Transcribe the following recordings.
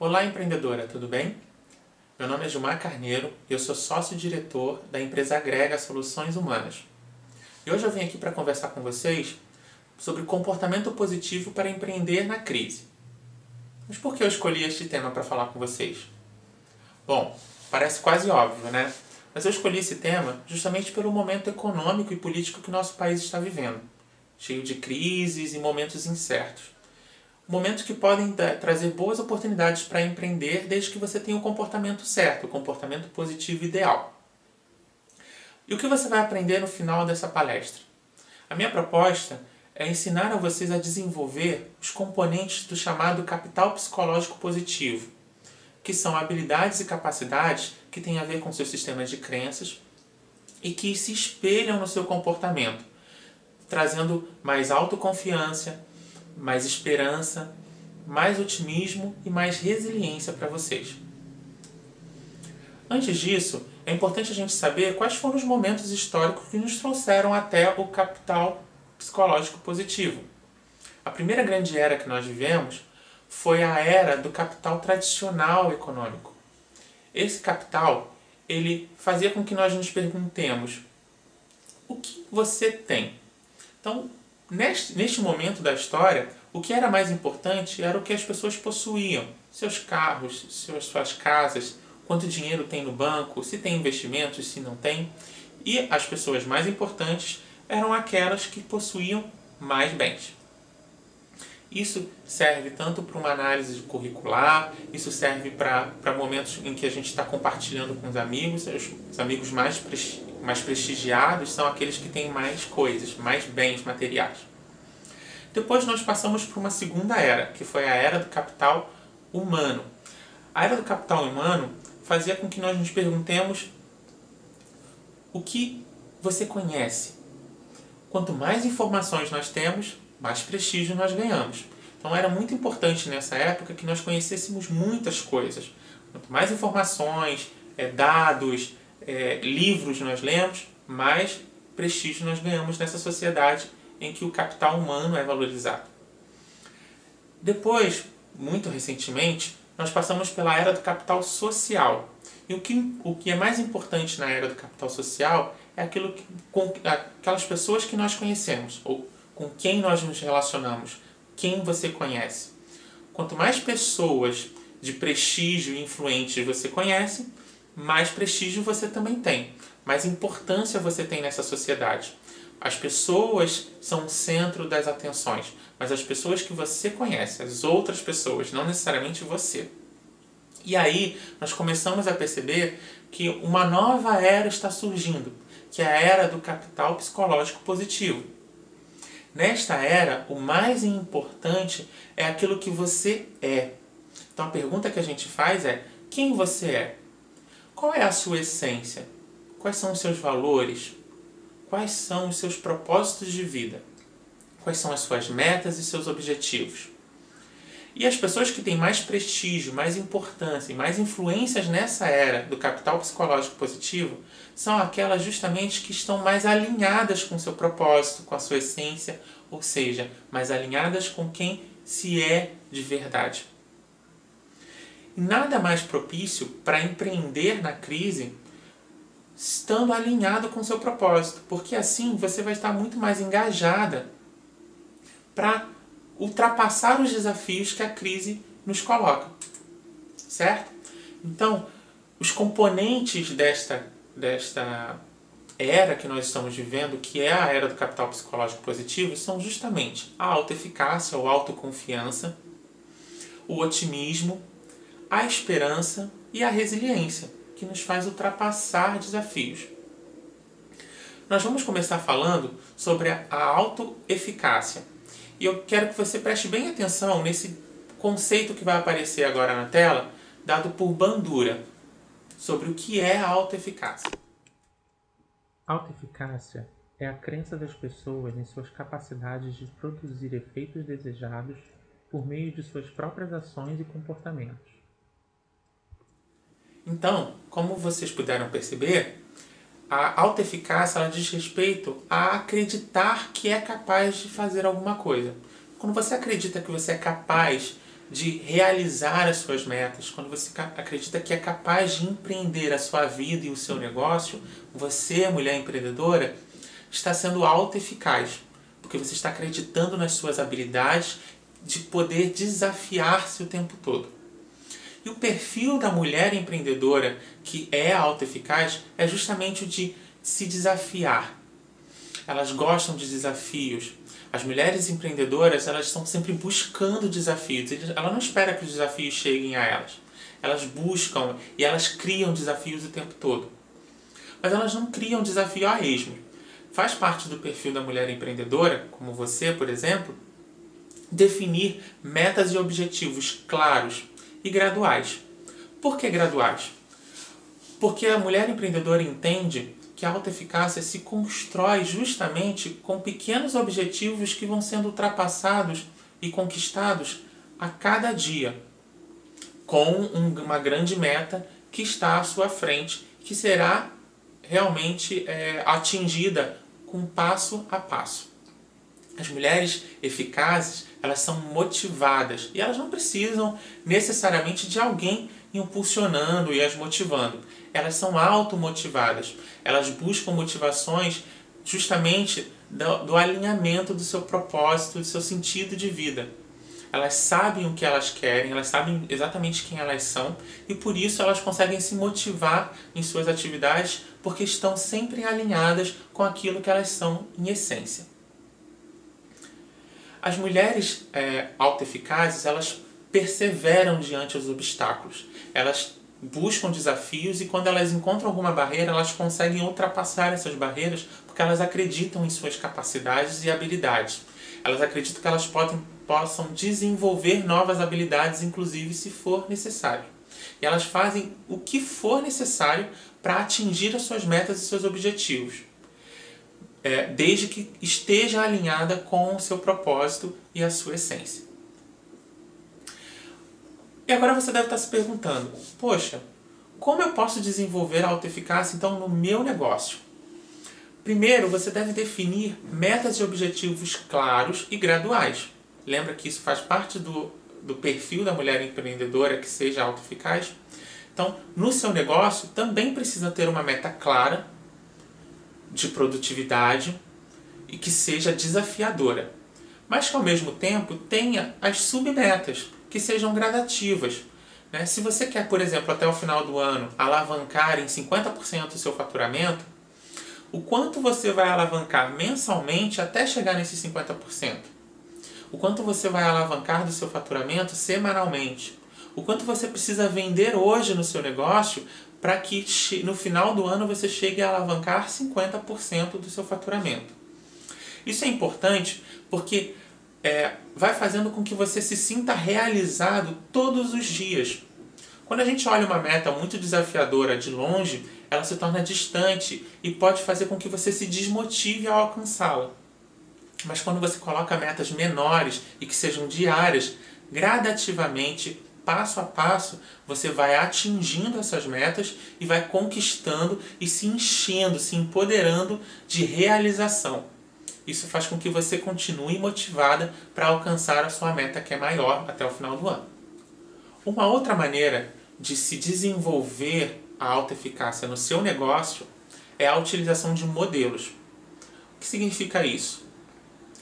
Olá, empreendedora, tudo bem? Meu nome é Gilmar Carneiro e eu sou sócio-diretor da empresa Agrega Soluções Humanas. E hoje eu vim aqui para conversar com vocês sobre comportamento positivo para empreender na crise. Mas por que eu escolhi este tema para falar com vocês? Bom, parece quase óbvio, né? Mas eu escolhi esse tema justamente pelo momento econômico e político que nosso país está vivendo, cheio de crises e momentos incertos. Momentos que podem trazer boas oportunidades para empreender desde que você tenha o comportamento certo, o comportamento positivo ideal. E o que você vai aprender no final dessa palestra? A minha proposta é ensinar a vocês a desenvolver os componentes do chamado capital psicológico positivo, que são habilidades e capacidades que têm a ver com seus sistemas de crenças e que se espelham no seu comportamento, trazendo mais autoconfiança, mais esperança, mais otimismo e mais resiliência para vocês. Antes disso, é importante a gente saber quais foram os momentos históricos que nos trouxeram até o capital psicológico positivo. A primeira grande era que nós vivemos foi a era do capital tradicional econômico. Esse capital, ele fazia com que nós nos perguntemos: o que você tem? Então, neste momento da história, o que era mais importante era o que as pessoas possuíam. Seus carros, suas casas, quanto dinheiro tem no banco, se tem investimentos, se não tem. E as pessoas mais importantes eram aquelas que possuíam mais bens. Isso serve tanto para uma análise curricular, isso serve para momentos em que a gente está compartilhando com os amigos. Os amigos mais prestigiados são aqueles que têm mais coisas, mais bens materiais. Depois nós passamos por uma segunda era, que foi a era do capital humano. A era do capital humano fazia com que nós nos perguntemos: o que você conhece? Quanto mais informações nós temos, mais prestígio nós ganhamos. Então era muito importante nessa época que nós conhecêssemos muitas coisas. Quanto mais informações, dados, livros nós lemos, mais prestígio nós ganhamos nessa sociedade em que o capital humano é valorizado. Depois, muito recentemente, nós passamos pela era do capital social. E o que é mais importante na era do capital social é aquelas pessoas que nós conhecemos, ou com quem nós nos relacionamos, quem você conhece. Quanto mais pessoas de prestígio e influentes você conhece, mais prestígio você também tem, mais importância você tem nessa sociedade. As pessoas são o centro das atenções, mas as pessoas que você conhece, as outras pessoas, não necessariamente você. E aí nós começamos a perceber que uma nova era está surgindo, que é a era do capital psicológico positivo. Nesta era, o mais importante é aquilo que você é. Então a pergunta que a gente faz é: quem você é? Qual é a sua essência? Quais são os seus valores? Quais são os seus propósitos de vida? Quais são as suas metas e seus objetivos? E as pessoas que têm mais prestígio, mais importância e mais influências nessa era do capital psicológico positivo são aquelas justamente que estão mais alinhadas com o seu propósito, com a sua essência, ou seja, mais alinhadas com quem se é de verdade. E nada mais propício para empreender na crise estando alinhado com o seu propósito, porque assim você vai estar muito mais engajada para ultrapassar os desafios que a crise nos coloca, certo? Então, os componentes desta era que nós estamos vivendo, que é a era do capital psicológico positivo, são justamente a autoeficácia ou autoconfiança, o otimismo, a esperança e a resiliência, que nos faz ultrapassar desafios. Nós vamos começar falando sobre a autoeficácia. E eu quero que você preste bem atenção nesse conceito que vai aparecer agora na tela, dado por Bandura, sobre o que é a autoeficácia. Autoeficácia é a crença das pessoas em suas capacidades de produzir efeitos desejados por meio de suas próprias ações e comportamentos. Então, como vocês puderam perceber, a autoeficácia ela diz respeito a acreditar que é capaz de fazer alguma coisa. Quando você acredita que você é capaz de realizar as suas metas, quando você acredita que é capaz de empreender a sua vida e o seu negócio, você, mulher empreendedora, está sendo autoeficaz, porque você está acreditando nas suas habilidades de poder desafiar-se o tempo todo. E o perfil da mulher empreendedora que é autoeficaz é justamente o de se desafiar. Elas gostam de desafios. As mulheres empreendedoras, elas estão sempre buscando desafios. Ela não espera que os desafios cheguem a elas. Elas buscam e elas criam desafios o tempo todo. Mas elas não criam desafio a esmo. Faz parte do perfil da mulher empreendedora, como você, por exemplo, definir metas e objetivos claros e graduais. Por que graduais? Porque a mulher empreendedora entende que a autoeficácia se constrói justamente com pequenos objetivos que vão sendo ultrapassados e conquistados a cada dia, com uma grande meta que está à sua frente, que será realmente atingida com passo a passo. As mulheres eficazes, elas são motivadas e elas não precisam necessariamente de alguém impulsionando e as motivando. Elas são automotivadas. Elas buscam motivações justamente do alinhamento do seu propósito, do seu sentido de vida. Elas sabem o que elas querem, elas sabem exatamente quem elas são e por isso elas conseguem se motivar em suas atividades porque estão sempre alinhadas com aquilo que elas são em essência. As mulheres autoeficazes, elas perseveram diante dos obstáculos. Elas buscam desafios e quando elas encontram alguma barreira, elas conseguem ultrapassar essas barreiras porque elas acreditam em suas capacidades e habilidades. Elas acreditam que elas possam desenvolver novas habilidades, inclusive se for necessário. E elas fazem o que for necessário para atingir as suas metas e seus objetivos. Desde que esteja alinhada com o seu propósito e a sua essência. E agora você deve estar se perguntando, poxa, como eu posso desenvolver a autoeficácia então no meu negócio? Primeiro, você deve definir metas e objetivos claros e graduais. Lembra que isso faz parte do perfil da mulher empreendedora que seja autoeficaz? Então, no seu negócio também precisa ter uma meta clara de produtividade e que seja desafiadora, mas que ao mesmo tempo tenha as submetas que sejam gradativas. Se você quer, por exemplo, até o final do ano alavancar em 50% o seu faturamento, o quanto você vai alavancar mensalmente até chegar nesses 50%? O quanto você vai alavancar do seu faturamento semanalmente? O quanto você precisa vender hoje no seu negócio para que no final do ano você chegue a alavancar 50% do seu faturamento. Isso é importante porque vai fazendo com que você se sinta realizado todos os dias. Quando a gente olha uma meta muito desafiadora de longe, ela se torna distante e pode fazer com que você se desmotive ao alcançá-la. Mas quando você coloca metas menores e que sejam diárias, gradativamente, passo a passo, você vai atingindo essas metas e vai conquistando e se enchendo, se empoderando de realização. Isso faz com que você continue motivada para alcançar a sua meta que é maior até o final do ano. Uma outra maneira de se desenvolver a autoeficácia no seu negócio é a utilização de modelos. O que significa isso?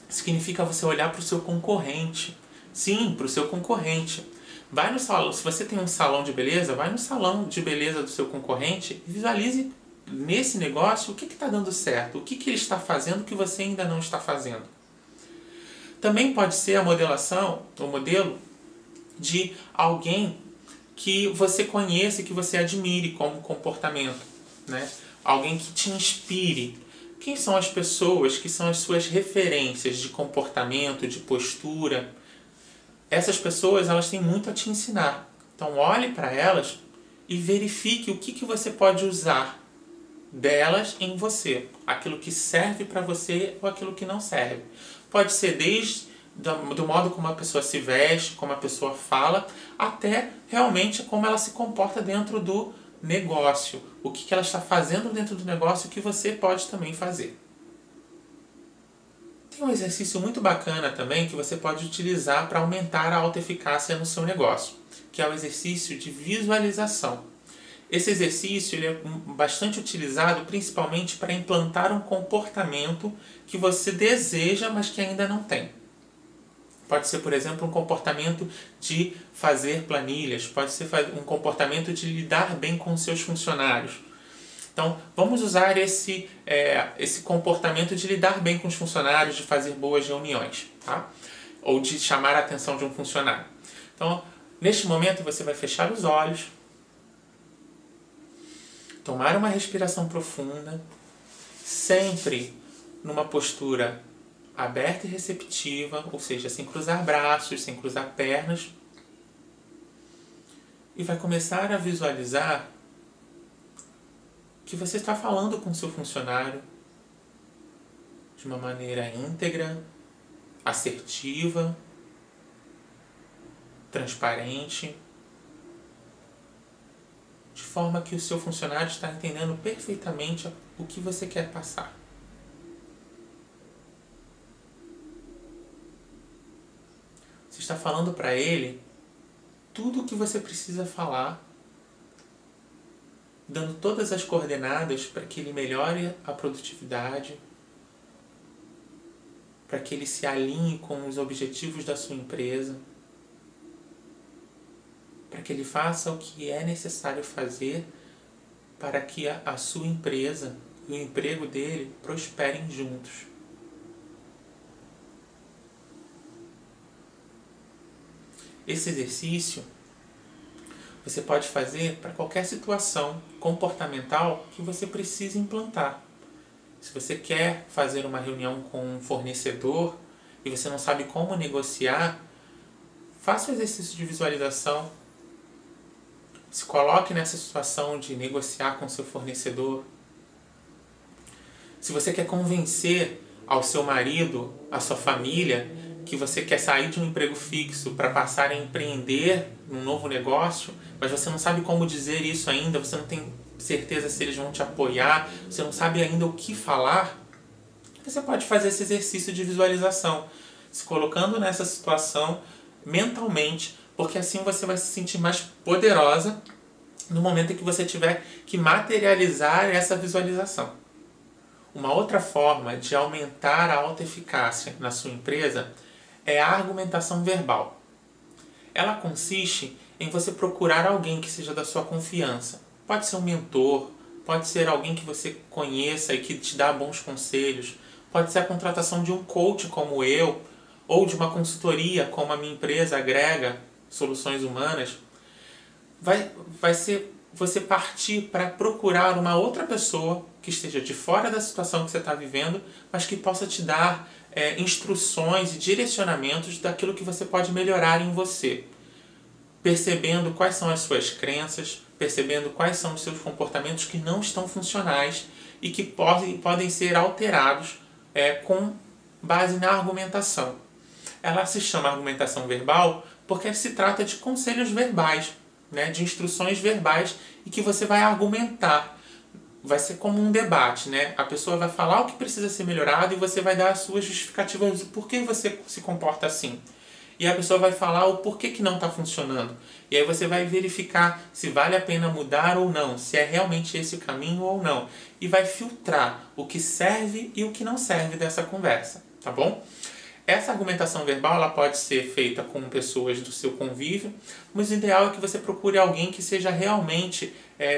Significa você olhar para o seu concorrente. Sim, para o seu concorrente. Vai no salão, se você tem um salão de beleza, vai no salão de beleza do seu concorrente e visualize nesse negócio o que está dando certo, o que ele está fazendo que você ainda não está fazendo. Também pode ser a modelação, o modelo de alguém que você conheça e que você admire como comportamento, Alguém que te inspire. Quem são as pessoas que são as suas referências de comportamento, de postura? Essas pessoas, elas têm muito a te ensinar. Então olhe para elas e verifique o que você pode usar delas em você. Aquilo que serve para você ou aquilo que não serve. Pode ser desde do modo como a pessoa se veste, como a pessoa fala, até realmente como ela se comporta dentro do negócio. O que ela está fazendo dentro do negócio que você pode também fazer. Tem um exercício muito bacana também que você pode utilizar para aumentar a autoeficácia no seu negócio, que é o exercício de visualização. Esse exercício ele é bastante utilizado principalmente para implantar um comportamento que você deseja, mas que ainda não tem. Pode ser, por exemplo, um comportamento de fazer planilhas, pode ser um comportamento de lidar bem com seus funcionários. Então, vamos usar esse comportamento de lidar bem com os funcionários, de fazer boas reuniões, tá? Ou de chamar a atenção de um funcionário. Então, neste momento, você vai fechar os olhos, tomar uma respiração profunda, sempre numa postura aberta e receptiva, ou seja, sem cruzar braços, sem cruzar pernas, e vai começar a visualizar que você está falando com o seu funcionário de uma maneira íntegra, assertiva, transparente, de forma que o seu funcionário está entendendo perfeitamente o que você quer passar. Você está falando para ele tudo o que você precisa falar, dando todas as coordenadas para que ele melhore a produtividade, para que ele se alinhe com os objetivos da sua empresa, para que ele faça o que é necessário fazer para que a sua empresa e o emprego dele prosperem juntos. Esse exercício você pode fazer para qualquer situação comportamental que você precise implantar. Se você quer fazer uma reunião com um fornecedor e você não sabe como negociar, faça o exercício de visualização. Se coloque nessa situação de negociar com seu fornecedor. Se você quer convencer ao seu marido, à sua família, que você quer sair de um emprego fixo para passar a empreender num novo negócio, mas você não sabe como dizer isso ainda, você não tem certeza se eles vão te apoiar, você não sabe ainda o que falar, você pode fazer esse exercício de visualização, se colocando nessa situação mentalmente, porque assim você vai se sentir mais poderosa no momento em que você tiver que materializar essa visualização. Uma outra forma de aumentar a autoeficácia na sua empresa é a argumentação verbal. Ela consiste em você procurar alguém que seja da sua confiança. Pode ser um mentor, pode ser alguém que você conheça e que te dá bons conselhos, pode ser a contratação de um coach como eu, ou de uma consultoria como a minha empresa agrega Soluções Humanas. Vai ser você partir para procurar uma outra pessoa que esteja de fora da situação que você está vivendo, mas que possa te dar instruções e direcionamentos daquilo que você pode melhorar em você. Percebendo quais são as suas crenças, percebendo quais são os seus comportamentos que não estão funcionais e que podem ser alterados com base na argumentação. Ela se chama argumentação verbal porque se trata de conselhos verbais, né, de instruções verbais e que você vai argumentar. Vai ser como um debate, né? A pessoa vai falar o que precisa ser melhorado e você vai dar as suas justificativas do porquê você se comporta assim. E a pessoa vai falar o porquê que não está funcionando. E aí você vai verificar se vale a pena mudar ou não, se é realmente esse o caminho ou não. E vai filtrar o que serve e o que não serve dessa conversa, tá bom? Essa argumentação verbal ela pode ser feita com pessoas do seu convívio, mas o ideal é que você procure alguém que seja realmente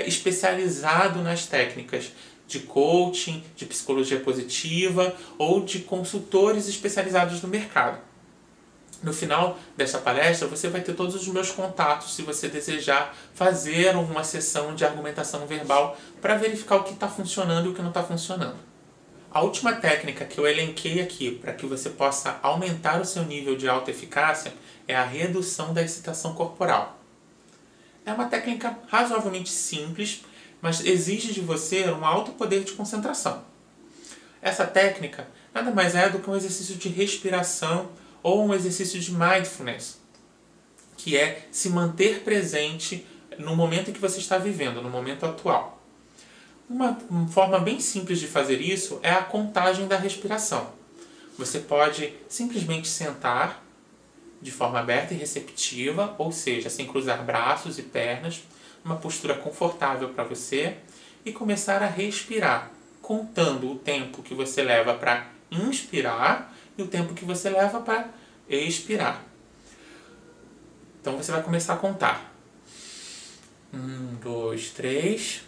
especializado nas técnicas de coaching, de psicologia positiva ou de consultores especializados no mercado. No final dessa palestra você vai ter todos os meus contatos se você desejar fazer uma sessão de argumentação verbal para verificar o que está funcionando e o que não está funcionando. A última técnica que eu elenquei aqui para que você possa aumentar o seu nível de autoeficácia é a redução da excitação corporal. É uma técnica razoavelmente simples, mas exige de você um alto poder de concentração. Essa técnica nada mais é do que um exercício de respiração ou um exercício de mindfulness, que é se manter presente no momento em que você está vivendo, no momento atual. Uma forma bem simples de fazer isso é a contagem da respiração. Você pode simplesmente sentar de forma aberta e receptiva, ou seja, sem cruzar braços e pernas, uma postura confortável para você, e começar a respirar, contando o tempo que você leva para inspirar e o tempo que você leva para expirar. Então você vai começar a contar. 1, 2, 3.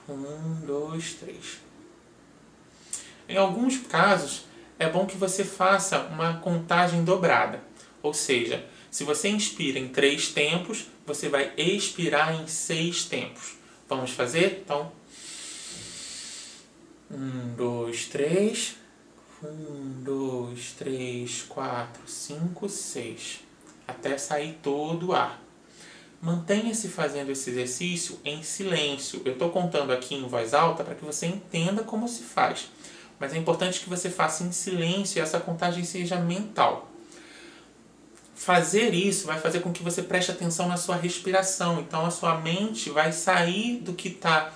1, 2, 3. Em alguns casos, é bom que você faça uma contagem dobrada. Ou seja, se você inspira em 3 tempos, você vai expirar em 6 tempos. Vamos fazer? Então, 1, 2, 3. 1, 2, 3, 4, 5, 6. Até sair todo o ar. Mantenha-se fazendo esse exercício em silêncio. Eu estou contando aqui em voz alta para que você entenda como se faz. Mas é importante que você faça em silêncio e essa contagem seja mental. Fazer isso vai fazer com que você preste atenção na sua respiração. Então a sua mente vai sair do que está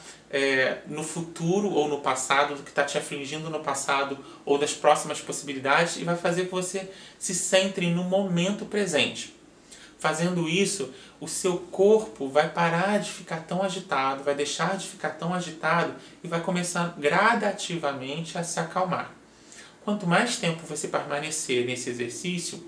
no futuro ou no passado, do que está te afligindo no passado ou das próximas possibilidades e vai fazer que você se centre no momento presente. Fazendo isso, o seu corpo vai parar de ficar tão agitado, vai deixar de ficar tão agitado e vai começar gradativamente a se acalmar. Quanto mais tempo você permanecer nesse exercício,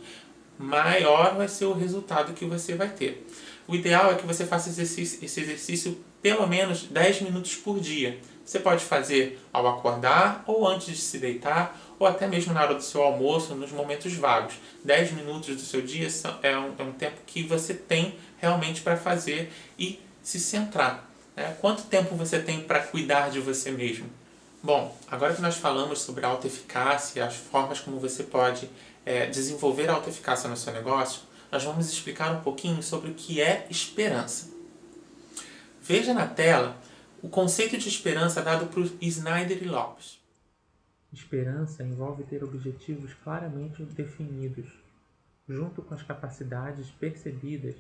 maior vai ser o resultado que você vai ter. O ideal é que você faça esse exercício pelo menos 10 minutos por dia. Você pode fazer ao acordar ou antes de se deitar, ou até mesmo na hora do seu almoço, nos momentos vagos. 10 minutos do seu dia é um tempo que você tem realmente para fazer e se centrar. Né? Quanto tempo você tem para cuidar de você mesmo? Bom, agora que nós falamos sobre a autoeficácia, as formas como você pode desenvolver a autoeficácia no seu negócio, nós vamos explicar um pouquinho sobre o que é esperança. Veja na tela o conceito de esperança dado por Snyder e Lopes. Esperança envolve ter objetivos claramente definidos, junto com as capacidades percebidas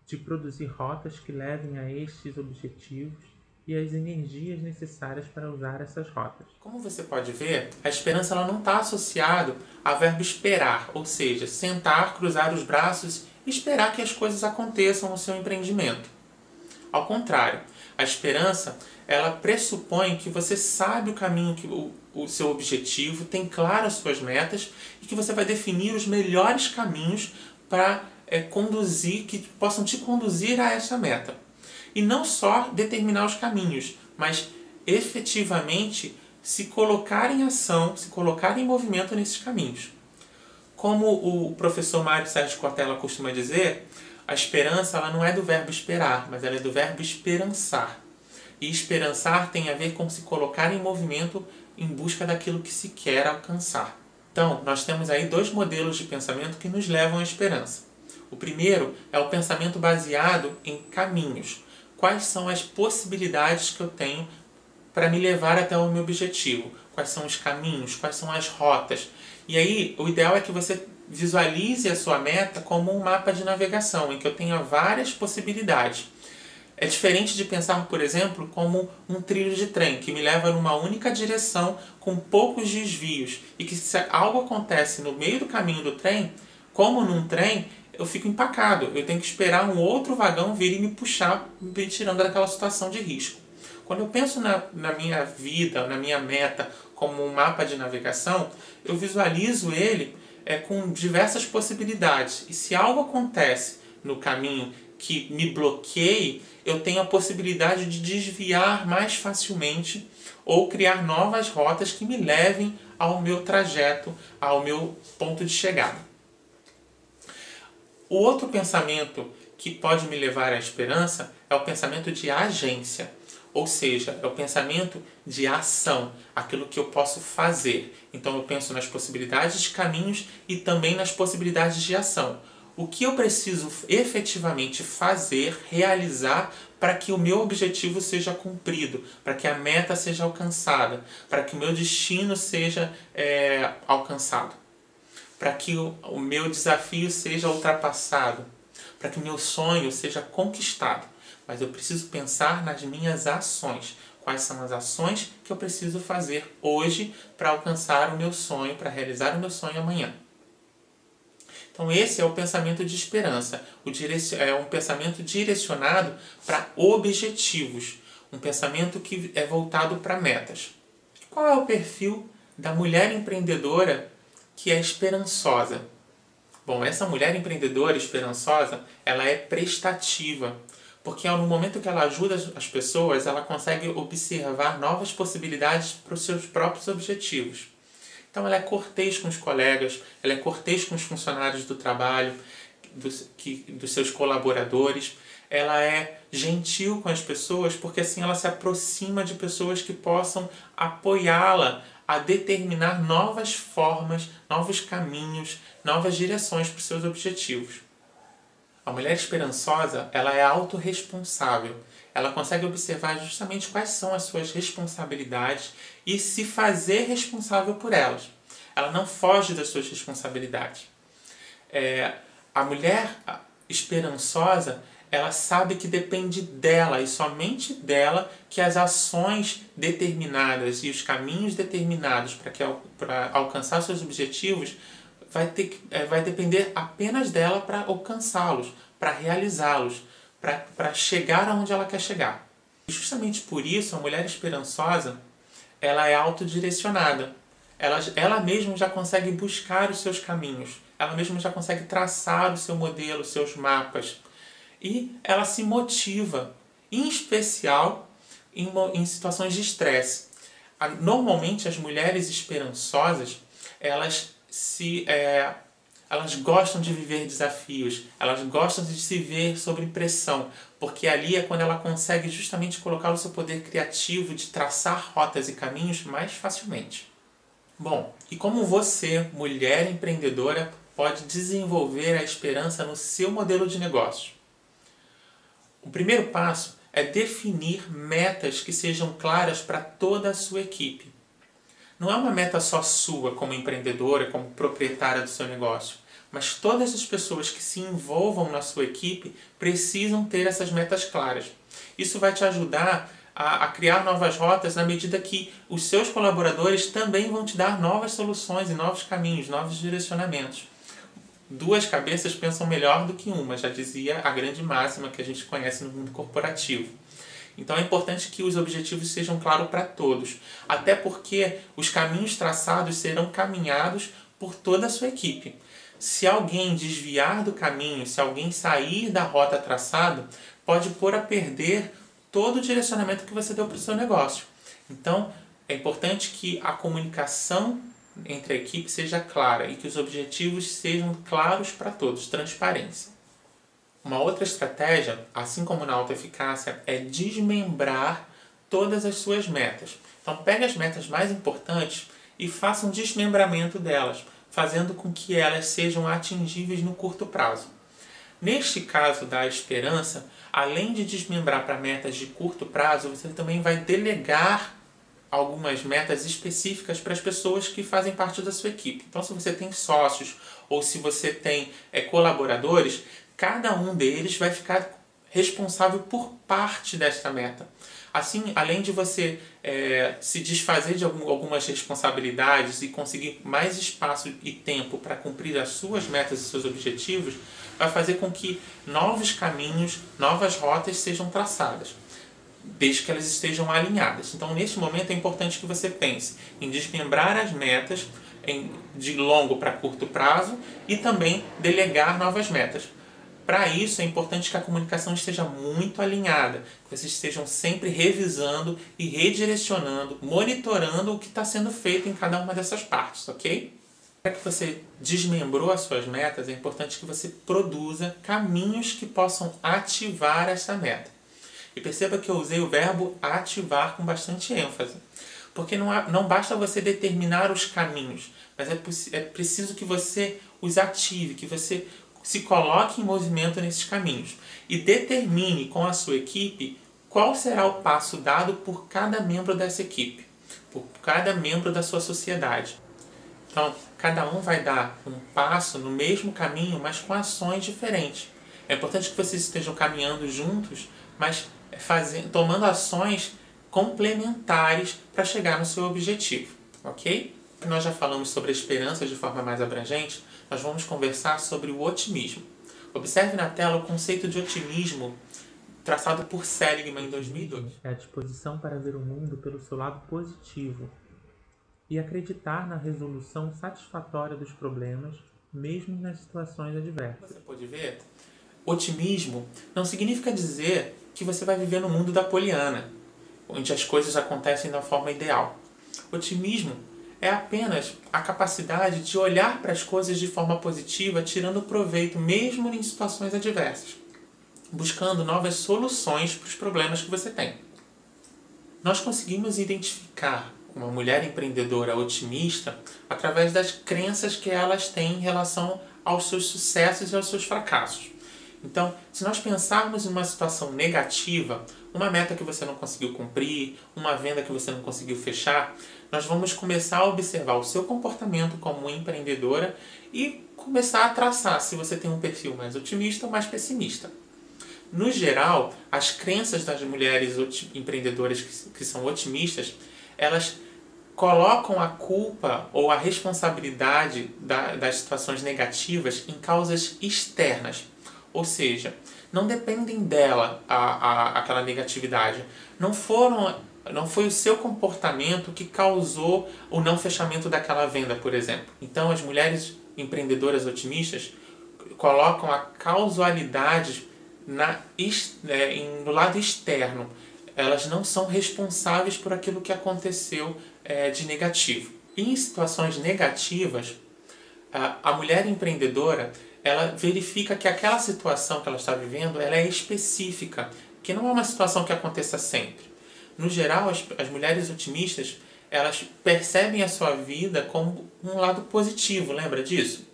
de produzir rotas que levem a estes objetivos e as energias necessárias para usar essas rotas. Como você pode ver, a esperança ela não está associada ao verbo esperar, ou seja, sentar, cruzar os braços e esperar que as coisas aconteçam no seu empreendimento. Ao contrário, a esperança ela pressupõe que você sabe o caminho, que o seu objetivo, tem claro as suas metas e que você vai definir os melhores caminhos para conduzir, que possam te conduzir a essa meta. E não só determinar os caminhos, mas efetivamente se colocar em ação, se colocar em movimento nesses caminhos. Como o professor Mário Sérgio Cortella costuma dizer, a esperança ela não é do verbo esperar, mas ela é do verbo esperançar. E esperançar tem a ver com se colocar em movimento em busca daquilo que se quer alcançar. Então, nós temos aí 2 modelos de pensamento que nos levam à esperança. O primeiro é o pensamento baseado em caminhos. Quais são as possibilidades que eu tenho para me levar até o meu objetivo? Quais são os caminhos? Quais são as rotas? E aí, o ideal é que você visualize a sua meta como um mapa de navegação, em que eu tenha várias possibilidades. É diferente de pensar, por exemplo, como um trilho de trem, que me leva numa única direção com poucos desvios. E que se algo acontece no meio do caminho do trem, como num trem, eu fico empacado. Eu tenho que esperar um outro vagão vir e me puxar, me tirando daquela situação de risco. Quando eu penso na minha vida, na minha meta, como um mapa de navegação, eu visualizo ele com diversas possibilidades. E se algo acontece no caminho que me bloqueie, eu tenho a possibilidade de desviar mais facilmente ou criar novas rotas que me levem ao meu trajeto, ao meu ponto de chegada. O outro pensamento que pode me levar à esperança é o pensamento de agência, ou seja, é o pensamento de ação, aquilo que eu posso fazer. Então eu penso nas possibilidades de caminhos e também nas possibilidades de ação. O que eu preciso efetivamente fazer, realizar, para que o meu objetivo seja cumprido, para que a meta seja alcançada, para que o meu destino seja alcançado, para que o meu desafio seja ultrapassado, para que o meu sonho seja conquistado. Mas eu preciso pensar nas minhas ações. Quais são as ações que eu preciso fazer hoje para alcançar o meu sonho, para realizar o meu sonho amanhã? Então esse é o pensamento de esperança, é um pensamento direcionado para objetivos, um pensamento que é voltado para metas. Qual é o perfil da mulher empreendedora que é esperançosa? Bom, essa mulher empreendedora esperançosa, ela é prestativa, porque no momento que ela ajuda as pessoas, ela consegue observar novas possibilidades para os seus próprios objetivos. Então ela é cortês com os colegas, ela é cortês com os funcionários do trabalho, dos seus colaboradores, ela é gentil com as pessoas, porque assim ela se aproxima de pessoas que possam apoiá-la a determinar novas formas, novos caminhos, novas direções para os seus objetivos. A mulher esperançosa, ela é autorresponsável. Ela consegue observar justamente quais são as suas responsabilidades e se fazer responsável por elas. Ela não foge das suas responsabilidades. A mulher esperançosa, ela sabe que depende dela e somente dela que as ações determinadas e os caminhos determinados para alcançar seus objetivos vai depender apenas dela para alcançá-los, para realizá-los, para chegar aonde ela quer chegar. E justamente por isso a mulher esperançosa, ela é autodirecionada. Ela mesma já consegue buscar os seus caminhos. Ela mesma já consegue traçar o seu modelo, os seus mapas. E ela se motiva, em especial em situações de estresse. Normalmente as mulheres esperançosas, elas gostam de viver desafios, elas gostam de se ver sob pressão, porque ali é quando ela consegue justamente colocar o seu poder criativo de traçar rotas e caminhos mais facilmente. Bom, e como você, mulher empreendedora, pode desenvolver a esperança no seu modelo de negócio? O primeiro passo é definir metas que sejam claras para toda a sua equipe. Não é uma meta só sua como empreendedora, como proprietária do seu negócio, mas todas as pessoas que se envolvam na sua equipe precisam ter essas metas claras. Isso vai te ajudar a criar novas rotas na medida que os seus colaboradores também vão te dar novas soluções e novos caminhos, novos direcionamentos. Duas cabeças pensam melhor do que uma, já dizia a grande máxima que a gente conhece no mundo corporativo. Então é importante que os objetivos sejam claros para todos, até porque os caminhos traçados serão caminhados por toda a sua equipe. Se alguém desviar do caminho, se alguém sair da rota traçada, pode pôr a perder todo o direcionamento que você deu para o seu negócio. Então é importante que a comunicação entre a equipe seja clara e que os objetivos sejam claros para todos, transparência. Uma outra estratégia, assim como na autoeficácia, é desmembrar todas as suas metas. Então pegue as metas mais importantes e faça um desmembramento delas, fazendo com que elas sejam atingíveis no curto prazo. Neste caso da esperança, além de desmembrar para metas de curto prazo, você também vai delegar algumas metas específicas para as pessoas que fazem parte da sua equipe. Então, se você tem sócios ou se você tem colaboradores, cada um deles vai ficar responsável por parte desta meta. Assim, além de você se desfazer de algumas responsabilidades e conseguir mais espaço e tempo para cumprir as suas metas e seus objetivos, vai fazer com que novos caminhos, novas rotas sejam traçadas, desde que elas estejam alinhadas. Então, neste momento, é importante que você pense em desmembrar as metas de longo para curto prazo e também delegar novas metas. Para isso, é importante que a comunicação esteja muito alinhada, que vocês estejam sempre revisando e redirecionando, monitorando o que está sendo feito em cada uma dessas partes, ok? Para que você desmembrou as suas metas, é importante que você produza caminhos que possam ativar essa meta. E perceba que eu usei o verbo ativar com bastante ênfase. Porque não basta você determinar os caminhos, mas é preciso que você os ative, que você se coloque em movimento nesses caminhos. E determine com a sua equipe qual será o passo dado por cada membro dessa equipe, por cada membro da sua sociedade. Então, cada um vai dar um passo no mesmo caminho, mas com ações diferentes. É importante que vocês estejam caminhando juntos, mas tomando ações complementares para chegar no seu objetivo, ok? Nós já falamos sobre a esperança de forma mais abrangente, nós vamos conversar sobre o otimismo. Observe na tela o conceito de otimismo traçado por Seligman em 2002. É a disposição para ver o mundo pelo seu lado positivo e acreditar na resolução satisfatória dos problemas, mesmo nas situações adversas. Você pode ver, otimismo não significa dizer que você vai viver no mundo da Poliana, onde as coisas acontecem da forma ideal. Otimismo é apenas a capacidade de olhar para as coisas de forma positiva, tirando proveito mesmo em situações adversas, buscando novas soluções para os problemas que você tem. Nós conseguimos identificar uma mulher empreendedora otimista através das crenças que elas têm em relação aos seus sucessos e aos seus fracassos. Então, se nós pensarmos em uma situação negativa, uma meta que você não conseguiu cumprir, uma venda que você não conseguiu fechar, nós vamos começar a observar o seu comportamento como empreendedora e começar a traçar se você tem um perfil mais otimista ou mais pessimista. No geral, as crenças das mulheres empreendedoras que são otimistas, elas colocam a culpa ou a responsabilidade das situações negativas em causas externas. Ou seja, não dependem dela aquela negatividade. Não foi o seu comportamento que causou o não fechamento daquela venda, por exemplo. Então, as mulheres empreendedoras otimistas colocam a causalidade no lado externo. Elas não são responsáveis por aquilo que aconteceu de negativo. E em situações negativas, a mulher empreendedora ela verifica que aquela situação que ela está vivendo ela é específica, que não é uma situação que aconteça sempre. No geral, as mulheres otimistas elas percebem a sua vida como um lado positivo, lembra disso?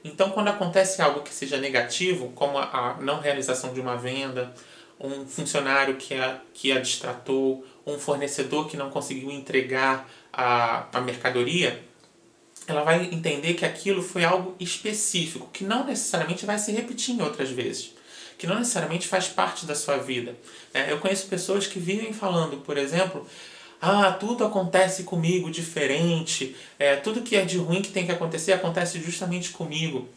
Então, quando acontece algo que seja negativo, como a não realização de uma venda, um funcionário que a distratou, um fornecedor que não conseguiu entregar a mercadoria, ela vai entender que aquilo foi algo específico, que não necessariamente vai se repetir em outras vezes, que não necessariamente faz parte da sua vida. Eu conheço pessoas que vivem falando, por exemplo, tudo acontece comigo diferente, tudo que é de ruim que tem que acontecer acontece justamente comigo.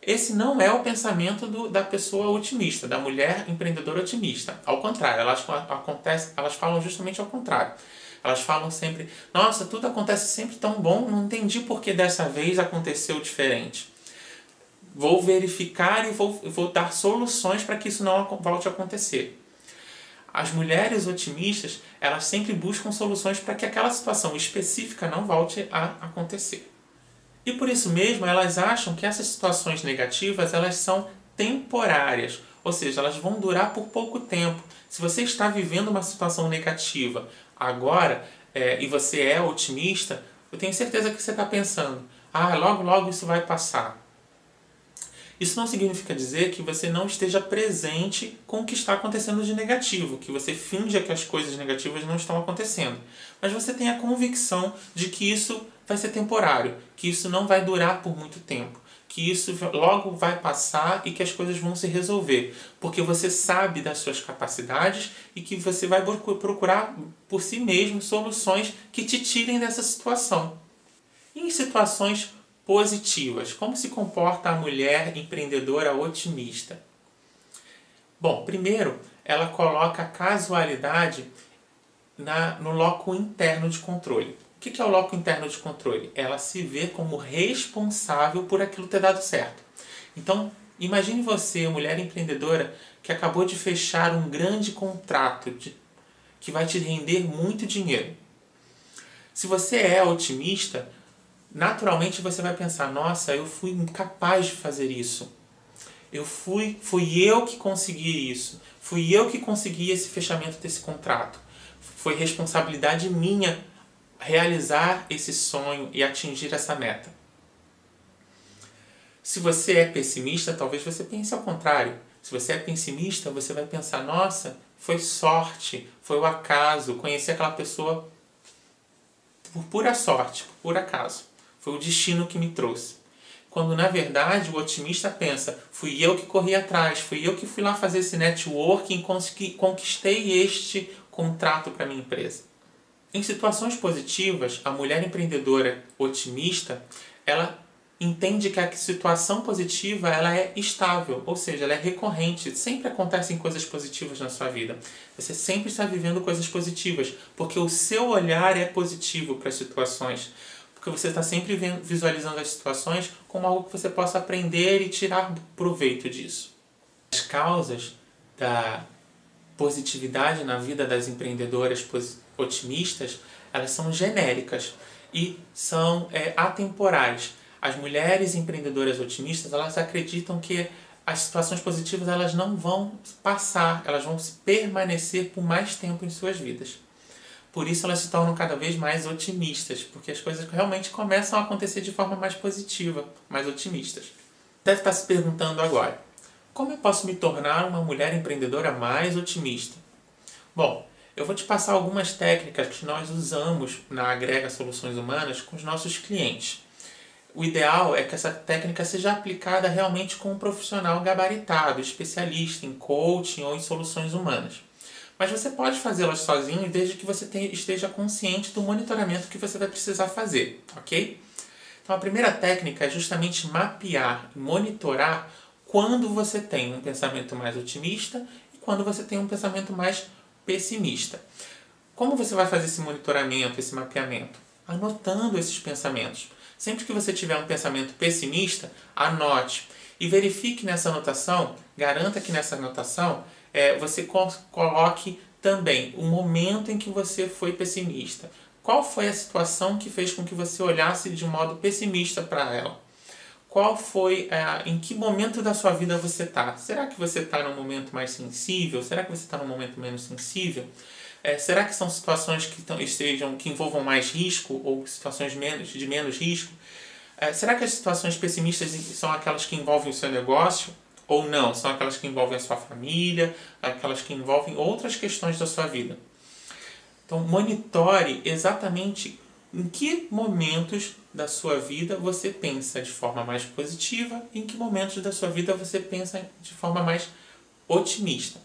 Esse não é o pensamento da pessoa otimista, da mulher empreendedora otimista. Ao contrário, elas falam justamente ao contrário. Elas falam sempre, nossa, tudo acontece sempre tão bom, não entendi por que dessa vez aconteceu diferente. Vou verificar e vou dar soluções para que isso não volte a acontecer. As mulheres otimistas, elas sempre buscam soluções para que aquela situação específica não volte a acontecer. E por isso mesmo, elas acham que essas situações negativas, elas são temporárias. Ou seja, elas vão durar por pouco tempo. Se você está vivendo uma situação negativa agora, e você é otimista, eu tenho certeza que você está pensando, logo logo isso vai passar. Isso não significa dizer que você não esteja presente com o que está acontecendo de negativo, que você finja que as coisas negativas não estão acontecendo. Mas você tem a convicção de que isso vai ser temporário, que isso não vai durar por muito tempo, que isso logo vai passar e que as coisas vão se resolver, porque você sabe das suas capacidades e que você vai procurar por si mesmo soluções que te tirem dessa situação. E em situações positivas, como se comporta a mulher empreendedora otimista? Bom, primeiro, ela coloca a casualidade no loco interno de controle. O que é o loco interno de controle? Ela se vê como responsável por aquilo ter dado certo. Então, imagine você, mulher empreendedora, que acabou de fechar um grande contrato que vai te render muito dinheiro. Se você é otimista, naturalmente você vai pensar, nossa, eu fui incapaz de fazer isso. Fui eu que consegui isso. Fui eu que consegui esse fechamento desse contrato. Foi responsabilidade minha realizar esse sonho e atingir essa meta. Se você é pessimista, talvez você pense ao contrário. Se você é pessimista, você vai pensar, nossa, foi sorte, foi o acaso, conheci aquela pessoa por pura sorte, por puro acaso. Foi o destino que me trouxe. Quando, na verdade, o otimista pensa, fui eu que corri atrás, fui eu que fui lá fazer esse networking e conquistei este contrato para minha empresa? Em situações positivas, a mulher empreendedora otimista, ela entende que a situação positiva ela é estável, ou seja, ela é recorrente. Sempre acontecem coisas positivas na sua vida. Você sempre está vivendo coisas positivas, porque o seu olhar é positivo para as situações. Porque você está sempre visualizando as situações como algo que você possa aprender e tirar proveito disso. As causas da positividade na vida das empreendedoras otimistas, elas são genéricas e são atemporais. As mulheres empreendedoras otimistas, elas acreditam que as situações positivas elas não vão passar, elas vão permanecer por mais tempo em suas vidas. Por isso elas se tornam cada vez mais otimistas, porque as coisas realmente começam a acontecer de forma mais positiva, mais otimistas. Deve estar se perguntando agora, como eu posso me tornar uma mulher empreendedora mais otimista? Bom, eu vou te passar algumas técnicas que nós usamos na Agrega Soluções Humanas com os nossos clientes. O ideal é que essa técnica seja aplicada realmente com um profissional gabaritado, especialista em coaching ou em soluções humanas. Mas você pode fazê-las sozinho desde que você esteja consciente do monitoramento que você vai precisar fazer, ok? Então a primeira técnica é justamente mapear e monitorar quando você tem um pensamento mais otimista e quando você tem um pensamento mais pessimista. Como você vai fazer esse monitoramento, esse mapeamento? Anotando esses pensamentos. Sempre que você tiver um pensamento pessimista, anote e verifique nessa anotação, garanta que nessa anotação você coloque também o momento em que você foi pessimista. Qual foi a situação que fez com que você olhasse de um modo pessimista para ela? Qual foi, em que momento da sua vida você está? Será que você está num momento mais sensível? Será que você está num momento menos sensível? Será que são situações que envolvam mais risco ou situações de menos risco? Será que as situações pessimistas são aquelas que envolvem o seu negócio? Ou não? São aquelas que envolvem a sua família? Aquelas que envolvem outras questões da sua vida? Então, monitore exatamente em que momentos da sua vida você pensa de forma mais positiva e em que momentos da sua vida você pensa de forma mais otimista.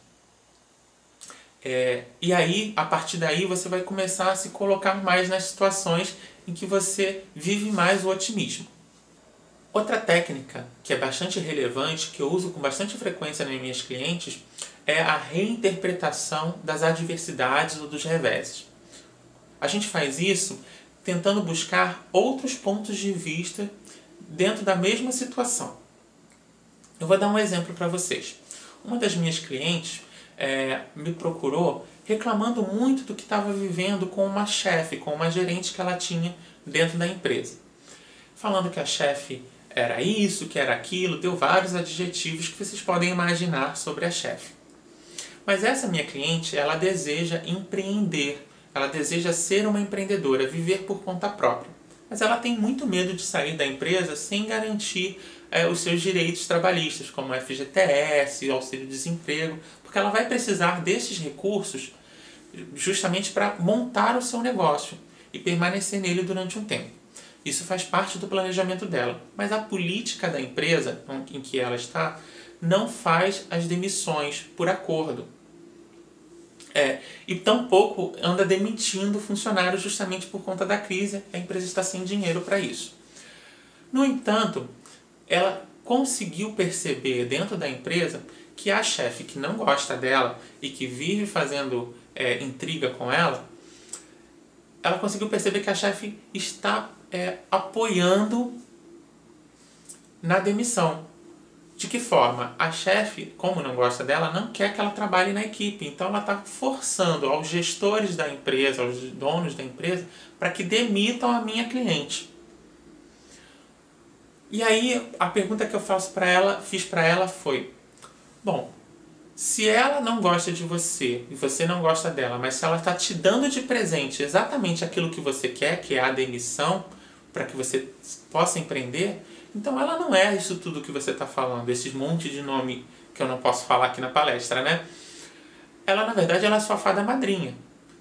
E aí, a partir daí, você vai começar a se colocar mais nas situações em que você vive mais o otimismo. Outra técnica que é bastante relevante, que eu uso com bastante frequência nas minhas clientes, é a reinterpretação das adversidades ou dos reveses. A gente faz isso tentando buscar outros pontos de vista dentro da mesma situação. Eu vou dar um exemplo para vocês. Uma das minhas clientes me procurou reclamando muito do que estava vivendo com uma chefe, com uma gerente que ela tinha dentro da empresa. Falando que a chefe era isso, que era aquilo, deu vários adjetivos que vocês podem imaginar sobre a chefe. Mas essa minha cliente, ela deseja empreender, ela deseja ser uma empreendedora, viver por conta própria. Mas ela tem muito medo de sair da empresa sem garantir os seus direitos trabalhistas, como FGTS, auxílio-desemprego, porque ela vai precisar desses recursos justamente para montar o seu negócio e permanecer nele durante um tempo. Isso faz parte do planejamento dela. Mas a política da empresa em que ela está não faz as demissões por acordo. E tampouco anda demitindo funcionários justamente por conta da crise. A empresa está sem dinheiro para isso. No entanto, ela conseguiu perceber dentro da empresa que a chefe que não gosta dela e que vive fazendo intriga com ela, ela conseguiu perceber que a chefe está apoiando na demissão. De que forma? A chefe, como não gosta dela, não quer que ela trabalhe na equipe. Então ela está forçando aos gestores da empresa, aos donos da empresa, para que demitam a minha cliente. E aí a pergunta que eu fiz para ela foi: bom, se ela não gosta de você e você não gosta dela, mas se ela está te dando de presente exatamente aquilo que você quer, que é a demissão, para que você possa empreender, então ela não é isso tudo que você está falando, esse monte de nome que eu não posso falar aqui na palestra, né? Ela, na verdade, ela é sua fada madrinha,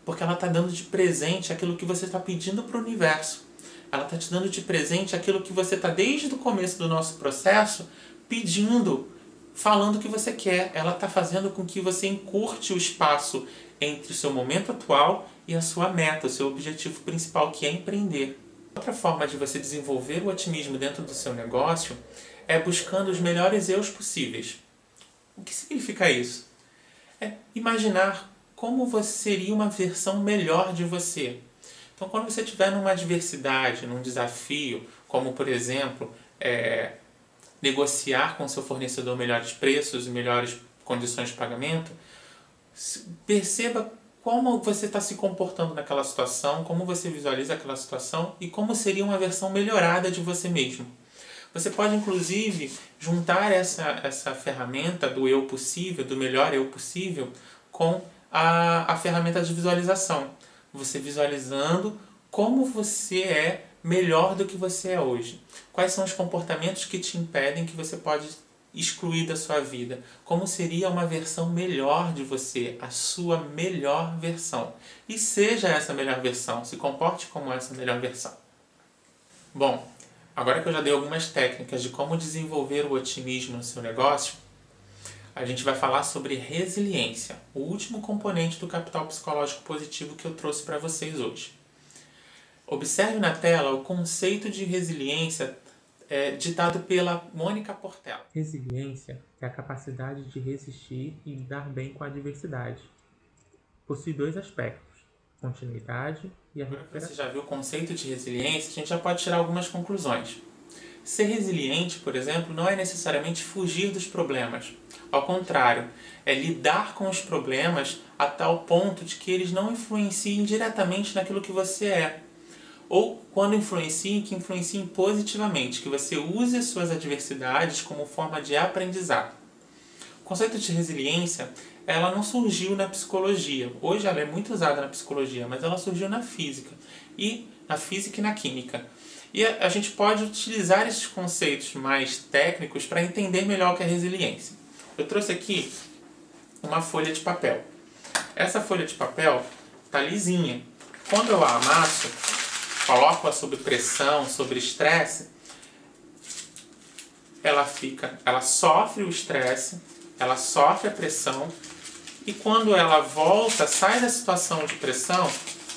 porque ela está dando de presente aquilo que você está pedindo para o universo. Ela está te dando de presente aquilo que você está, desde o começo do nosso processo, pedindo, falando o que você quer. Ela está fazendo com que você encurte o espaço entre o seu momento atual e a sua meta, o seu objetivo principal, que é empreender. Outra forma de você desenvolver o otimismo dentro do seu negócio é buscando os melhores eus possíveis. O que significa isso? É imaginar como você seria uma versão melhor de você. Então, quando você estiver numa adversidade, num desafio, como, por exemplo, negociar com seu fornecedor melhores preços e melhores condições de pagamento, perceba como você está se comportando naquela situação, como você visualiza aquela situação e como seria uma versão melhorada de você mesmo. Você pode, inclusive, juntar essa ferramenta do eu possível, do melhor eu possível, com a ferramenta de visualização. Você visualizando como você é melhor do que você é hoje. Quais são os comportamentos que te impedem, que você pode excluir da sua vida? Como seria uma versão melhor de você, a sua melhor versão? E seja essa melhor versão, se comporte como essa melhor versão. Bom, agora que eu já dei algumas técnicas de como desenvolver o otimismo no seu negócio, a gente vai falar sobre resiliência, o último componente do capital psicológico positivo que eu trouxe para vocês hoje. Observe na tela o conceito de resiliência ditado pela Mônica Portela. Resiliência é a capacidade de resistir e lidar bem com a adversidade. Possui dois aspectos, continuidade e a recuperação. Você já viu o conceito de resiliência, a gente já pode tirar algumas conclusões. Ser resiliente, por exemplo, não é necessariamente fugir dos problemas. Ao contrário, é lidar com os problemas a tal ponto de que eles não influenciem diretamente naquilo que você é. Ou, quando influenciem, que influenciem positivamente, que você use as suas adversidades como forma de aprendizado. O conceito de resiliência, ela não surgiu na psicologia. Hoje ela é muito usada na psicologia, mas ela surgiu na física e na química. E a gente pode utilizar esses conceitos mais técnicos para entender melhor o que é resiliência. Eu trouxe aqui uma folha de papel. Essa folha de papel está lisinha. Quando eu a amasso, coloco-a sob pressão, sob estresse, ela sofre o estresse, ela sofre a pressão, e quando ela volta, sai da situação de pressão,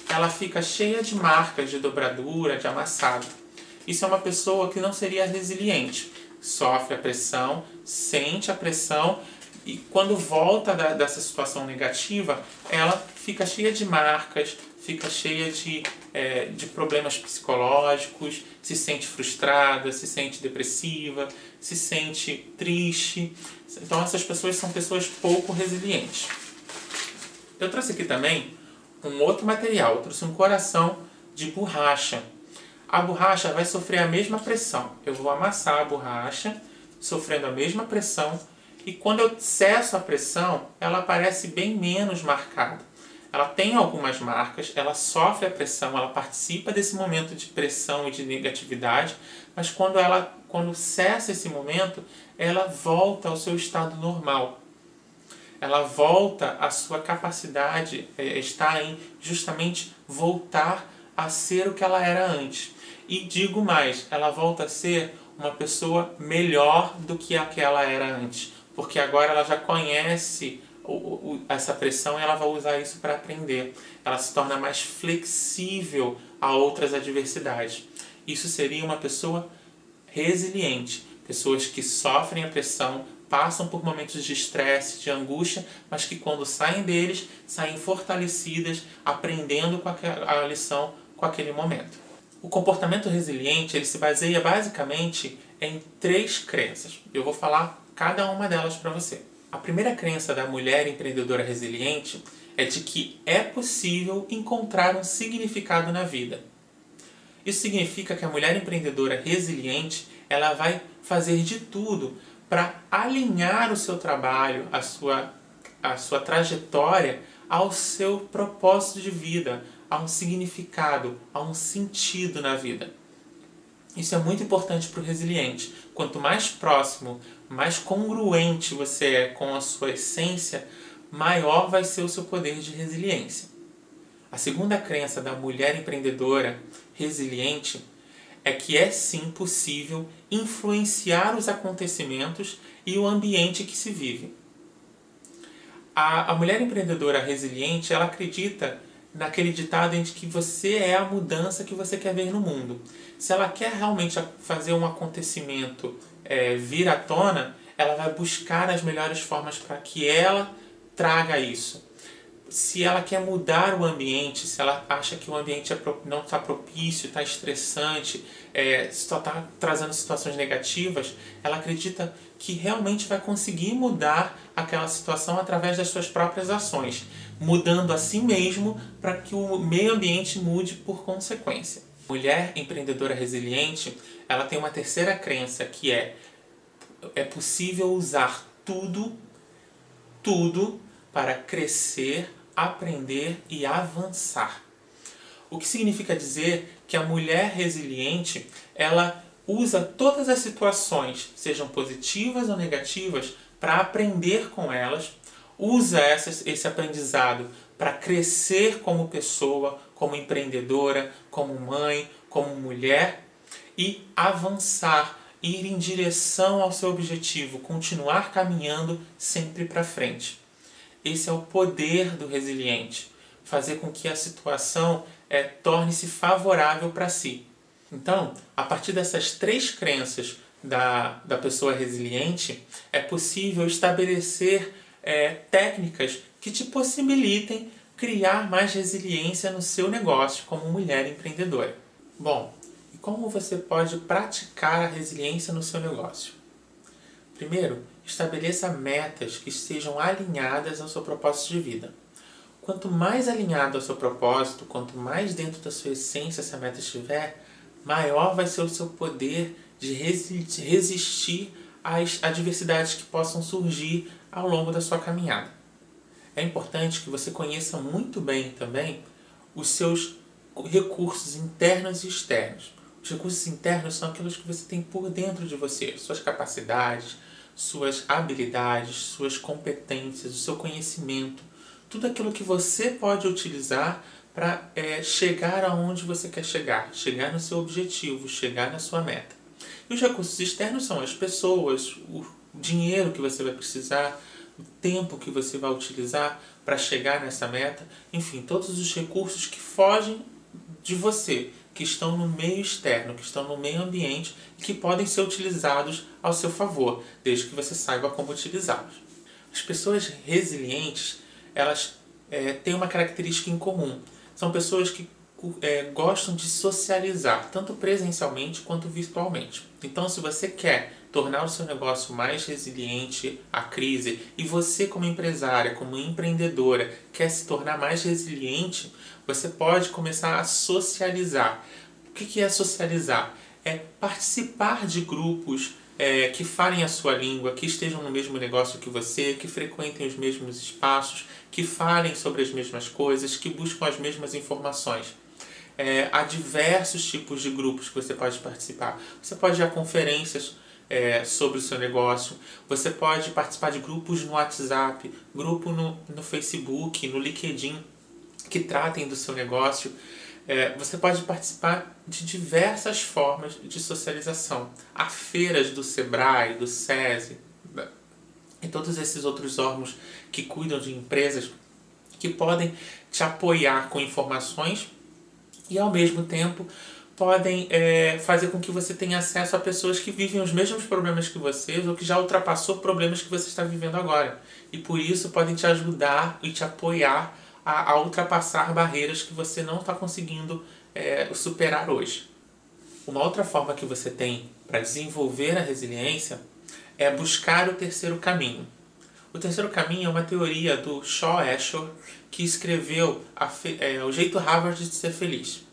ela fica cheia de marcas, de dobradura, de amassado. Isso é uma pessoa que não seria resiliente. Sofre a pressão, sente a pressão, e quando volta dessa situação negativa, ela fica cheia de marcas, fica cheia de problemas psicológicos, se sente frustrada, se sente depressiva, se sente triste. Então essas pessoas são pessoas pouco resilientes. Eu trouxe aqui também um outro material, eu trouxe um coração de borracha. A borracha vai sofrer a mesma pressão. Eu vou amassar a borracha, sofrendo a mesma pressão, e quando eu cesso a pressão, ela parece bem menos marcada. Ela tem algumas marcas, ela sofre a pressão, ela participa desse momento de pressão e de negatividade, mas quando cessa esse momento, ela volta ao seu estado normal. Ela volta à sua capacidade, está em justamente voltar a ser o que ela era antes. E digo mais, ela volta a ser uma pessoa melhor do que a que ela era antes, porque agora ela já conhece essa pressão e ela vai usar isso para aprender. Ela se torna mais flexível a outras adversidades. Isso seria uma pessoa resiliente. Pessoas que sofrem a pressão, passam por momentos de estresse, de angústia, mas que quando saem deles, saem fortalecidas, aprendendo com a lição com aquele momento. O comportamento resiliente ele se baseia basicamente em 3 crenças. Eu vou falar cada uma delas para você. A primeira crença da mulher empreendedora resiliente é de que é possível encontrar um significado na vida. Isso significa que a mulher empreendedora resiliente ela vai fazer de tudo para alinhar o seu trabalho, a sua trajetória ao seu propósito de vida, a um significado, a um sentido na vida. Isso é muito importante para o resiliente. Quanto mais próximo, mais congruente você é com a sua essência, maior vai ser o seu poder de resiliência. A segunda crença da mulher empreendedora resiliente é que é sim possível influenciar os acontecimentos e o ambiente que se vive. A mulher empreendedora resiliente, ela acredita naquele ditado em que você é a mudança que você quer ver no mundo. Se ela quer realmente fazer um acontecimento vir à tona, ela vai buscar as melhores formas para que ela traga isso. Se ela quer mudar o ambiente, se ela acha que o ambiente não está propício, está estressante, só está trazendo situações negativas, ela acredita que realmente vai conseguir mudar aquela situação através das suas próprias ações, mudando a si mesmo para que o meio ambiente mude por consequência. Mulher empreendedora resiliente, ela tem uma terceira crença que é possível usar tudo para crescer, aprender e avançar. O que significa dizer que a mulher resiliente, ela usa todas as situações, sejam positivas ou negativas, para aprender com elas, usa esse aprendizado para crescer como pessoa, como empreendedora, como mãe, como mulher e avançar, ir em direção ao seu objetivo, continuar caminhando sempre para frente. Esse é o poder do resiliente, fazer com que a situação torne-se favorável para si. Então, a partir dessas 3 crenças da pessoa resiliente, é possível estabelecer técnicas que te possibilitem criar mais resiliência no seu negócio como mulher empreendedora. Bom, e como você pode praticar a resiliência no seu negócio? Primeiro, estabeleça metas que estejam alinhadas ao seu propósito de vida. Quanto mais alinhado ao seu propósito, quanto mais dentro da sua essência essa meta estiver, maior vai ser o seu poder de resistir às adversidades que possam surgir ao longo da sua caminhada. É importante que você conheça muito bem também os seus recursos internos e externos. Os recursos internos são aqueles que você tem por dentro de você, suas capacidades, suas habilidades, suas competências, o seu conhecimento, tudo aquilo que você pode utilizar para chegar aonde você quer chegar no seu objetivo, chegar na sua meta. E os recursos externos são as pessoas, o dinheiro que você vai precisar, o tempo que você vai utilizar para chegar nessa meta, enfim, todos os recursos que fogem de você, que estão no meio externo, que estão no meio ambiente e que podem ser utilizados ao seu favor, desde que você saiba como utilizá-los. As pessoas resilientes, elas têm uma característica em comum. São pessoas que gostam de socializar, tanto presencialmente quanto virtualmente. Então, se você quer tornar o seu negócio mais resiliente à crise e você como empresária, como empreendedora, quer se tornar mais resiliente, você pode começar a socializar. O que é socializar? É participar de grupos que falem a sua língua, que estejam no mesmo negócio que você, que frequentem os mesmos espaços, que falem sobre as mesmas coisas, que buscam as mesmas informações. Há diversos tipos de grupos que você pode participar. Você pode ir a conferências sobre o seu negócio, você pode participar de grupos no WhatsApp, grupo no Facebook, no LinkedIn, que tratem do seu negócio. Você pode participar de diversas formas de socialização. Há feiras do Sebrae, do SESI e todos esses outros órgãos que cuidam de empresas que podem te apoiar com informações e ao mesmo tempo podem fazer com que você tenha acesso a pessoas que vivem os mesmos problemas que vocês ou que já ultrapassou problemas que você está vivendo agora. E por isso podem te ajudar e te apoiar a ultrapassar barreiras que você não está conseguindo superar hoje. Uma outra forma que você tem para desenvolver a resiliência é buscar o terceiro caminho. O terceiro caminho é uma teoria do Shaw Ashore, que escreveu O Jeito Harvard de Ser Feliz.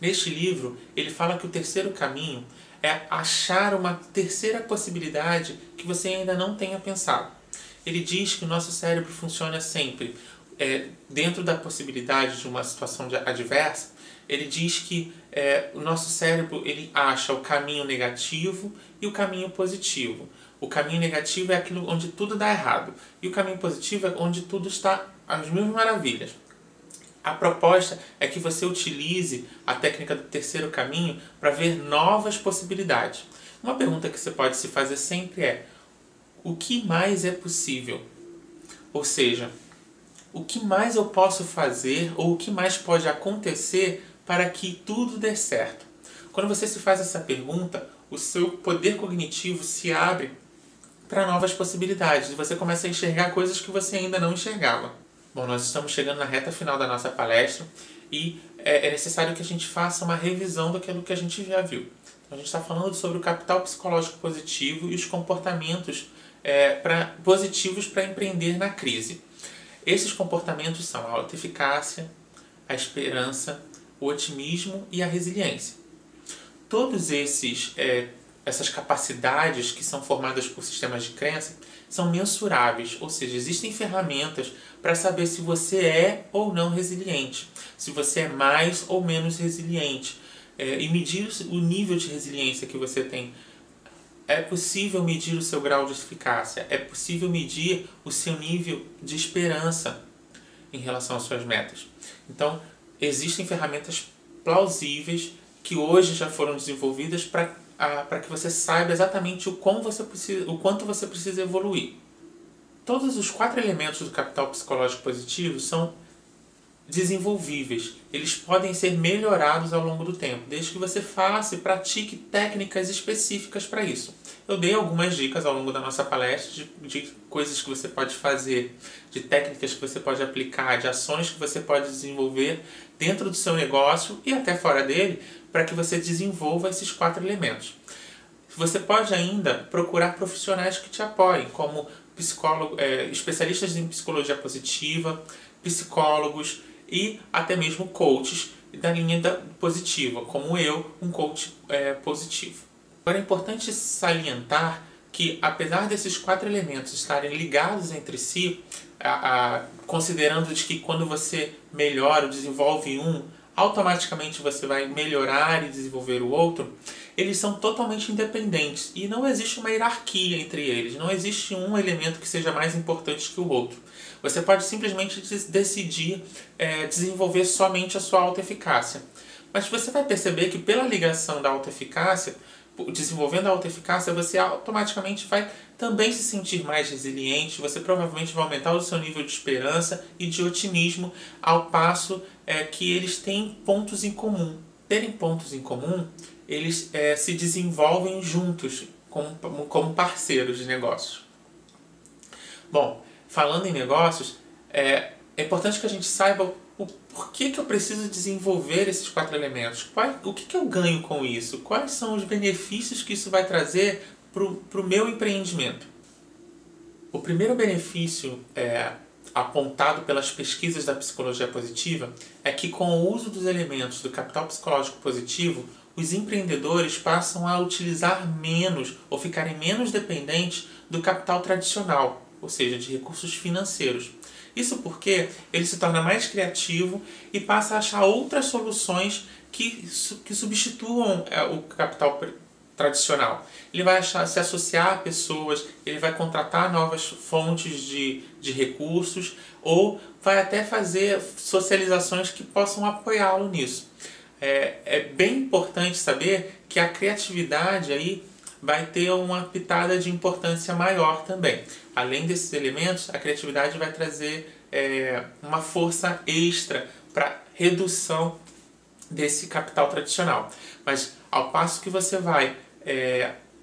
Neste livro, ele fala que o terceiro caminho é achar uma terceira possibilidade que você ainda não tenha pensado. Ele diz que o nosso cérebro funciona sempre dentro da possibilidade de uma situação adversa. Ele diz que o nosso cérebro ele acha o caminho negativo e o caminho positivo. O caminho negativo é aquilo onde tudo dá errado. E o caminho positivo é onde tudo está às mil maravilhas. A proposta é que você utilize a técnica do terceiro caminho para ver novas possibilidades. Uma pergunta que você pode se fazer sempre é: o que mais é possível? Ou seja, o que mais eu posso fazer ou o que mais pode acontecer para que tudo dê certo? Quando você se faz essa pergunta, o seu poder cognitivo se abre para novas possibilidades e você começa a enxergar coisas que você ainda não enxergava. Bom, nós estamos chegando na reta final da nossa palestra e é necessário que a gente faça uma revisão daquilo que a gente já viu. Então, a gente está falando sobre o capital psicológico positivo e os comportamentos positivos para empreender na crise. Esses comportamentos são a autoeficácia, a esperança, o otimismo e a resiliência. Todos essas capacidades que são formadas por sistemas de crença são mensuráveis, ou seja, existem ferramentas para saber se você é ou não resiliente, se você é mais ou menos resiliente, e medir o nível de resiliência que você tem. É possível medir o seu grau de eficácia, é possível medir o seu nível de esperança em relação às suas metas. Então, existem ferramentas plausíveis que hoje já foram desenvolvidas para que você saiba exatamente o quanto você precisa evoluir. Todos os 4 elementos do capital psicológico positivo são desenvolvíveis. Eles podem ser melhorados ao longo do tempo, desde que você faça e pratique técnicas específicas para isso. Eu dei algumas dicas ao longo da nossa palestra de coisas que você pode fazer, de técnicas que você pode aplicar, de ações que você pode desenvolver dentro do seu negócio e até fora dele, para que você desenvolva esses 4 elementos. Você pode ainda procurar profissionais que te apoiem, como especialistas em psicologia positiva, psicólogos e até mesmo coaches da linha positiva, como eu, um coach positivo. Agora é importante salientar que, apesar desses 4 elementos estarem ligados entre si, considerando de que quando você melhora ou desenvolve um, automaticamente você vai melhorar e desenvolver o outro, eles são totalmente independentes e não existe uma hierarquia entre eles, não existe um elemento que seja mais importante que o outro. Você pode simplesmente decidir desenvolver somente a sua autoeficácia. Mas você vai perceber que pela ligação da autoeficácia, desenvolvendo a autoeficácia, você automaticamente vai também se sentir mais resiliente, você provavelmente vai aumentar o seu nível de esperança e de otimismo, ao passo que eles têm pontos em comum. Terem pontos em comum, eles se desenvolvem juntos como parceiros de negócios. Bom, falando em negócios, é importante que a gente saiba o porquê que eu preciso desenvolver esses 4 elementos. O que eu ganho com isso? Quais são os benefícios que isso vai trazer para o meu empreendimento? O primeiro benefício apontado pelas pesquisas da psicologia positiva é que, com o uso dos elementos do capital psicológico positivo, os empreendedores passam a utilizar menos ou ficarem menos dependentes do capital tradicional, ou seja, de recursos financeiros. Isso porque ele se torna mais criativo e passa a achar outras soluções que substituam o capital tradicional. Ele vai se associar a pessoas, ele vai contratar novas fontes de recursos ou vai até fazer socializações que possam apoiá-lo nisso. É bem importante saber que a criatividade aí vai ter uma pitada de importância maior também. Além desses elementos, a criatividade vai trazer uma força extra para redução desse capital tradicional. Mas ao passo que você vai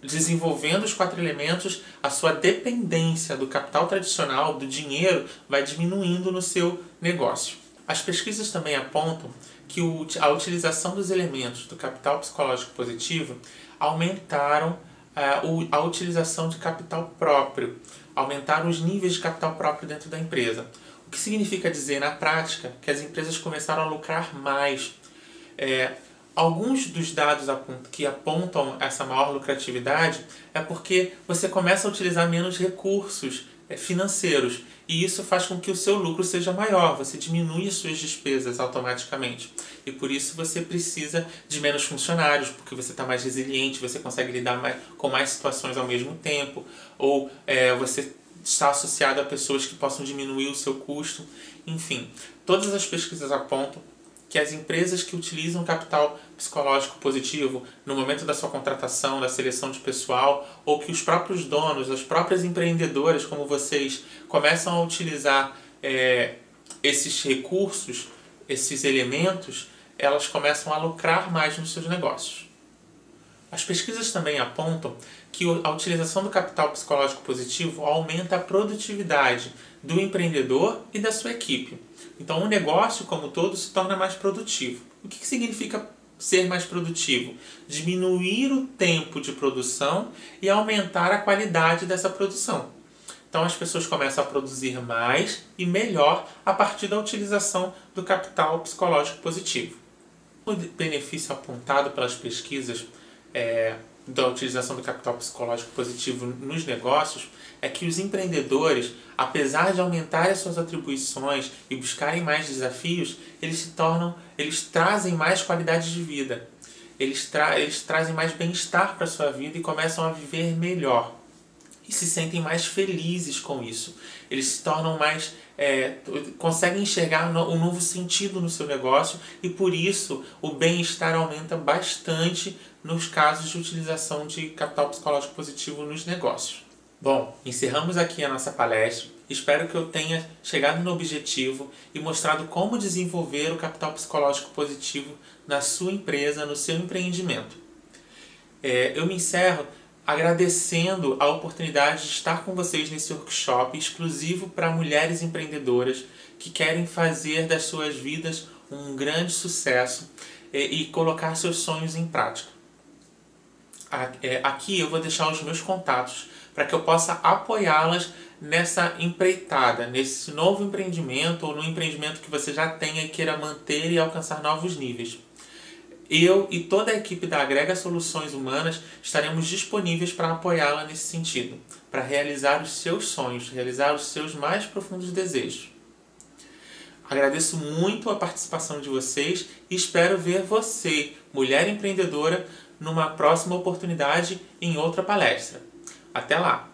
desenvolvendo os 4 elementos, a sua dependência do capital tradicional, do dinheiro, vai diminuindo no seu negócio. As pesquisas também apontam que a utilização dos elementos do capital psicológico positivo aumentaram a utilização de capital próprio, aumentaram os níveis de capital próprio dentro da empresa. O que significa dizer, na prática, que as empresas começaram a lucrar mais. Alguns dos dados que apontam essa maior lucratividade é porque você começa a utilizar menos recursos financeiros e isso faz com que o seu lucro seja maior, você diminui as suas despesas automaticamente e por isso você precisa de menos funcionários, porque você está mais resiliente, você consegue lidar com mais situações ao mesmo tempo, ou você está associado a pessoas que possam diminuir o seu custo. Enfim, todas as pesquisas apontam que as empresas que utilizam capital psicológico positivo no momento da sua contratação, da seleção de pessoal, ou que os próprios donos, as próprias empreendedoras como vocês, começam a utilizar esses recursos, esses elementos, elas começam a lucrar mais nos seus negócios. As pesquisas também apontam que a utilização do capital psicológico positivo aumenta a produtividade do empreendedor e da sua equipe. Então, o negócio como todo se torna mais produtivo. O que significa ser mais produtivo? Diminuir o tempo de produção e aumentar a qualidade dessa produção. Então, as pessoas começam a produzir mais e melhor a partir da utilização do capital psicológico positivo. O benefício apontado pelas pesquisas da utilização do capital psicológico positivo nos negócios é que os empreendedores, apesar de aumentarem as suas atribuições e buscarem mais desafios, eles trazem mais qualidade de vida. Eles trazem mais bem-estar para a sua vida e começam a viver melhor. E se sentem mais felizes com isso. Eles se tornam mais... conseguem enxergar um novo sentido no seu negócio e por isso o bem-estar aumenta bastante nos casos de utilização de capital psicológico positivo nos negócios. Bom, encerramos aqui a nossa palestra. Espero que eu tenha chegado no objetivo e mostrado como desenvolver o capital psicológico positivo na sua empresa, no seu empreendimento. Eu me encerro agradecendo a oportunidade de estar com vocês nesse workshop exclusivo para mulheres empreendedoras que querem fazer das suas vidas um grande sucesso e colocar seus sonhos em prática. Aqui eu vou deixar os meus contatos para que eu possa apoiá-las nessa empreitada, nesse novo empreendimento ou no empreendimento que você já tenha e queira manter e alcançar novos níveis. Eu e toda a equipe da Agrega Soluções Humanas estaremos disponíveis para apoiá-la nesse sentido, para realizar os seus sonhos, realizar os seus mais profundos desejos. Agradeço muito a participação de vocês e espero ver você, mulher empreendedora, numa próxima oportunidade em outra palestra. Até lá!